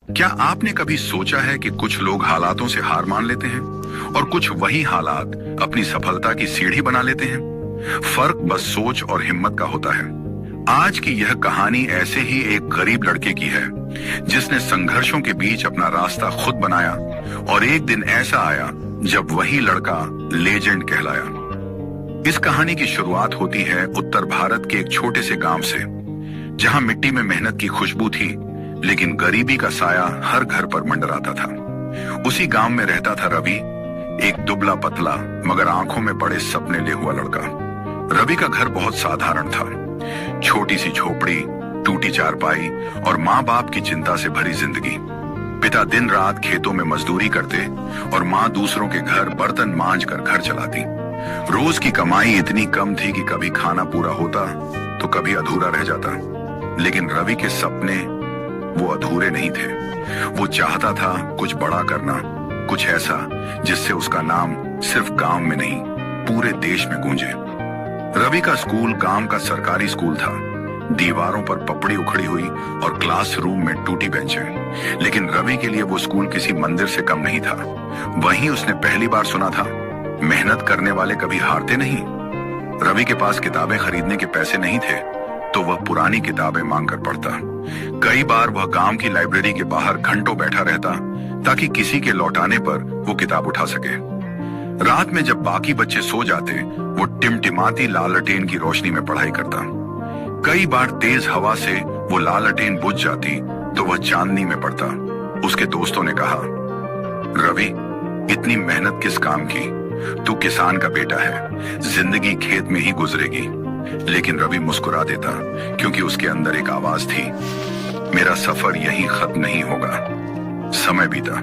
क्या आपने कभी सोचा है कि कुछ लोग हालातों से हार मान लेते हैं और कुछ वही हालात अपनी सफलता की सीढ़ी बना लेते हैं? फर्क बस सोच और हिम्मत का होता है। आज की यह कहानी ऐसे ही एक गरीब लड़के की है जिसने संघर्षों के बीच अपना रास्ता खुद बनाया और एक दिन ऐसा आया जब वही लड़का लेजेंड कहलाया। इस कहानी की शुरुआत होती है उत्तर भारत के एक छोटे से गांव से, जहां मिट्टी में मेहनत की खुशबू थी लेकिन गरीबी का साया हर घर पर मंडराता था। उसी गांव में रहता था रवि, एक दुबला पतला मगर आंखों में बड़े सपने ले हुआ लड़का। रवि का घर बहुत साधारण था, छोटी सी झोपड़ी, टूटी चारपाई और माँ बाप की चिंता से भरी जिंदगी। पिता दिन रात खेतों में मजदूरी करते और माँ दूसरों के घर बर्तन मांज कर घर चलाती। रोज की कमाई इतनी कम थी कि कभी खाना पूरा होता तो कभी अधूरा रह जाता। लेकिन रवि के सपने वो अधूरे नहीं थे। वो चाहता था कुछ बड़ा करना, कुछ ऐसा जिससे उसका नाम सिर्फ गांव में नहीं पूरे देश में गूंजे। रवि का स्कूल गांव का सरकारी स्कूल था। दीवारों पर पपड़ी उखड़ी हुई और क्लासरूम में टूटी बेंचें। लेकिन रवि के लिए वो स्कूल किसी मंदिर से कम नहीं था। वहीं उसने पहली बार सुना था, मेहनत करने वाले कभी हारते नहीं। रवि के पास किताबें खरीदने के पैसे नहीं थे तो वह पुरानी किताबें मांगकर पढ़ता। कई बार वह गांव की लाइब्रेरी के बाहर घंटों बैठा रहता ताकि किसी के लौटाने पर वो किताब उठा सके। रात में जब बाकी बच्चे सो जाते, वो टिमटिमाती लालटेन की रोशनी में पढ़ाई करता। कई बार तेज हवा से वो लालटेन बुझ जाती तो वह चांदनी में पड़ता। उसके दोस्तों ने कहा, रवि, इतनी मेहनत किस काम की? तू किसान का बेटा है, जिंदगी खेत में ही गुजरेगी। लेकिन रवि मुस्कुरा देता क्योंकि उसके अंदर एक आवाज थी, मेरा सफर यहीं खत्म नहीं होगा। समय बीता।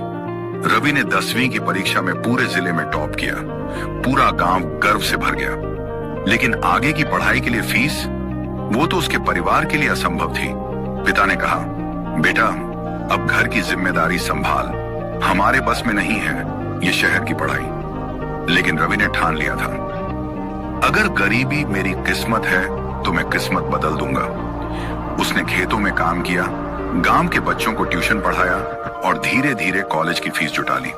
रवि ने 10वीं की परीक्षा में पूरे जिले में टॉप किया। पूरा गांव गर्व से भर गया। लेकिन आगे की पढ़ाई के लिए फीस, वो तो उसके परिवार के लिए असंभव थी। पिता ने कहा, बेटा, अब घर की जिम्मेदारी संभाल, हमारे बस में नहीं है ये शहर की पढ़ाई। लेकिन रवि ने ठान लिया था, अगर गरीबी मेरी किस्मत है तो मैं किस्मत बदल दूंगा। उसने खेतों में काम किया, गांव के बच्चों को ट्यूशन पढ़ाया और धीरे धीरे कॉलेज की फीस जुटा ली।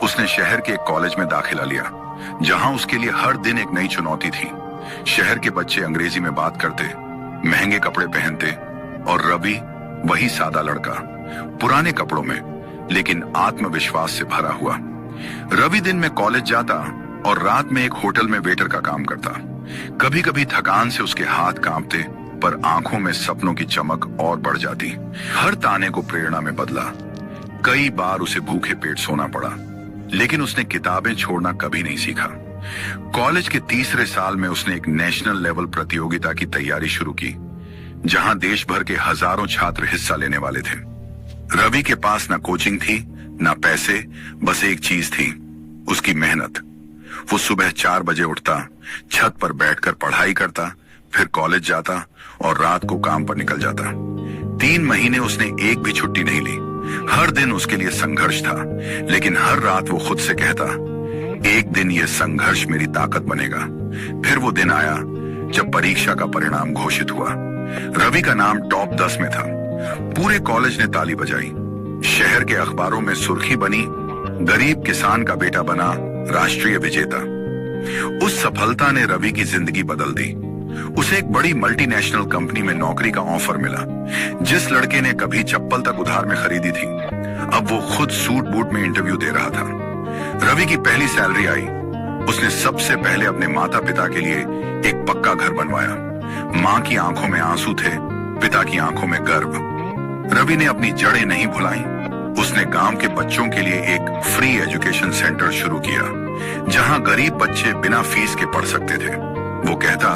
उसने शहर के एक कॉलेज में दाखिला लिया जहां उसके लिए हर दिन एक नई चुनौती थी। शहर के बच्चे अंग्रेजी में बात करते, महंगे कपड़े पहनते और रवि वही सादा लड़का, पुराने कपड़ों में लेकिन आत्मविश्वास से भरा हुआ। रवि दिन में कॉलेज जाता और रात में एक होटल में वेटर का काम करता। कभी कभी थकान से उसके हाथ कांपते पर आंखों में सपनों की चमक और बढ़ जाती। हर ताने को प्रेरणा में बदला। कई बार उसे भूखे पेट सोना पड़ा, लेकिन उसने किताबें छोड़ना कभी नहीं सीखा। कॉलेज के तीसरे साल में उसने एक नेशनल लेवल प्रतियोगिता की तैयारी शुरू की जहां देश भर के हजारों छात्र हिस्सा लेने वाले थे। रवि के पास ना कोचिंग थी ना पैसे, बस एक चीज थी, उसकी मेहनत। वो सुबह 4 बजे उठता, छत पर बैठकर पढ़ाई करता, फिर कॉलेज जाता और रात को काम पर निकल जाता। 3 महीने उसने एक भी छुट्टी नहीं ली। हर दिन उसके लिए संघर्ष था, लेकिन हर रात वो खुद से कहता, एक दिन ये संघर्ष मेरी ताकत बनेगा। फिर वो दिन आया जब परीक्षा का परिणाम घोषित हुआ। रवि का नाम टॉप 10 में था। पूरे कॉलेज ने ताली बजाई। शहर के अखबारों में सुर्खी बनी, गरीब किसान का बेटा बना राष्ट्रीय विजेता। उस सफलता ने रवि की जिंदगी बदल दी। उसे एक बड़ी मल्टीनेशनल कंपनी में नौकरी का ऑफर मिला। जिस लड़के ने कभी चप्पल तक उधार में खरीदी थी, अब वो खुद सूट बूट में इंटरव्यू दे रहा था। रवि की पहली सैलरी आई। उसने सबसे पहले अपने माता पिता के लिए एक पक्का घर बनवाया। माँ की आंखों में आंसू थे, पिता की आंखों में गर्व। रवि ने अपनी जड़ें नहीं भुलाई। उसने गांव के बच्चों के लिए एक फ्री एजुकेशन सेंटर शुरू किया जहां गरीब बच्चे बिना फीस के पढ़ सकते थे। वो कहता,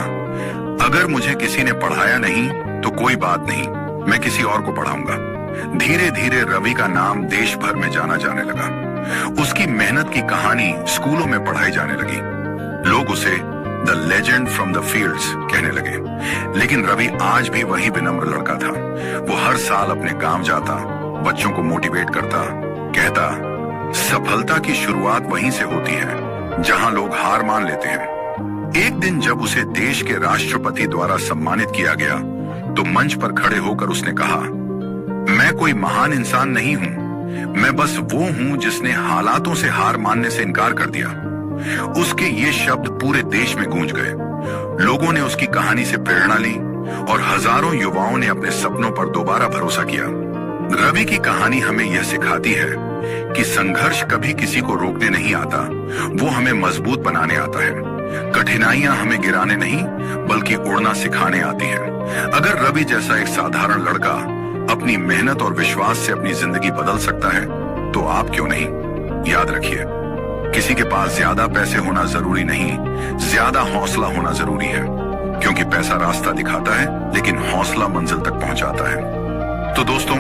अगर मुझे किसी ने पढ़ाया नहीं तो कोई बात नहीं, मैं किसी और को पढ़ाऊंगा। धीरे धीरे रवि का नाम देश भर में जाना जाने लगा। उसकी मेहनत की कहानी स्कूलों में पढ़ाई जाने लगी। लोग उसे the legend from the fields कहने लगे। लेकिन रवि आज भी वही विनम्र लड़का था। वो हर साल अपने गांव जाता, बच्चों को मोटिवेट करता, कहता, सफलता की शुरुआत वहीं से होती है जहां लोग हार मान लेते हैं। एक दिन जब उसे देश के राष्ट्रपति द्वारा सम्मानित किया गया तो मंच पर खड़े होकर उसने कहा, मैं कोई महान इंसान नहीं हूं, मैं बस वो हूं जिसने हालातों से हार मानने से इनकार कर दिया। उसके ये शब्द पूरे देश में गूंज गए। लोगों ने उसकी कहानी से प्रेरणा ली और हजारों युवाओं ने अपने सपनों पर दोबारा भरोसा किया। रवि की कहानी हमें यह सिखाती है कि संघर्ष कभी किसी को रोकने नहीं आता, वो हमें मजबूत बनाने आता है। कठिनाइयां हमें गिराने नहीं बल्कि उड़ना सिखाने आती हैं। अगर रवि जैसा एक साधारण लड़का अपनी मेहनत और विश्वास से अपनी जिंदगी बदल सकता है तो आप क्यों नहीं। याद रखिए, किसी के पास ज्यादा पैसे होना जरूरी नहीं, ज्यादा हौसला होना जरूरी है। क्योंकि पैसा रास्ता दिखाता है लेकिन हौसला मंजिल तक पहुंचाता है। तो दोस्तों,